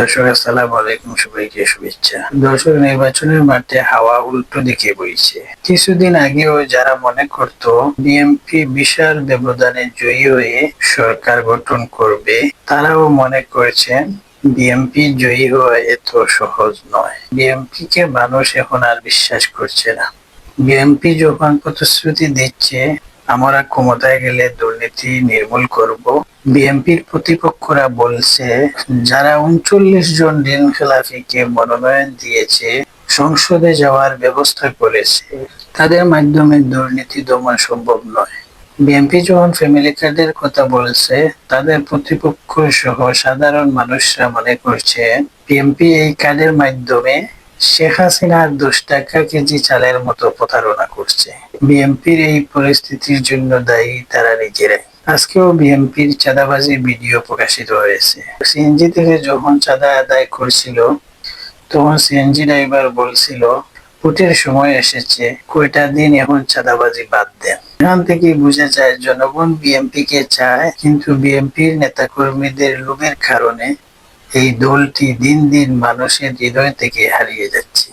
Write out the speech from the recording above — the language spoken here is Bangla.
দর্শক আসসালামু আলাইকুম, সবাইকে শুভেচ্ছা। দর্শক, নির্বাচনের মাঠে হাওয়া উল্টো দিকে বইছে। কিছুদিন আগেও যারা মনে করত বিএনপি বিশাল ব্যবধানে জয়ী হয়ে সরকার গঠন করবে, তারাও মনে করছেন বিএনপি জয়ী হওয়া এত সহজ নয়। বিএনপি কে মানুষ এখন আর বিশ্বাস করছে না। বিএনপি যখন প্রতিশ্রুতি দিচ্ছে আমরা ক্ষমতায় গেলে দুর্নীতি নির্মূল করব, বিএনপির প্রতিপক্ষরা বলছে যারা ৩৯ জন ঋণ খেলাপিকে মনোনয়ন দিয়েছে, সংসদে যাওয়ার ব্যবস্থা করেছে, তাদের মাধ্যমে দুর্নীতি দমন সম্ভব নয়। বিএনপি যখন ফ্যামিলি কার্ডের কথা বলছে, তাদের প্রতিপক্ষ সহ সাধারণ মানুষরা মনে করছে বিএনপি এই কার্ডের মাধ্যমে শেখ হাসিনার ১০ টাকা কেজি চালের মতো প্রতারণা করছে। বিএনপির এই পরিস্থিতির জন্য দায়ী তারা নিজেরাই। আজকেও বিএনপির চাঁদাবাজি ভিডিও প্রকাশিত হয়েছে। সিএনজি থেকে যখন চাঁদা আদায় করছিল, তখন সিএনজি ড্রাইভার বলছিল ভোটের সময় এসেছে, কয়টা দিন এখন চাঁদাবাজি বাদ দেন। এখান থেকে বোঝা যায় জনগণ বিএনপি কে চায়, কিন্তু বিএনপির নেতাকর্মীদের লোভের কারণে এই দলটি দিন দিন মানুষের হৃদয় থেকে হারিয়ে যাচ্ছে।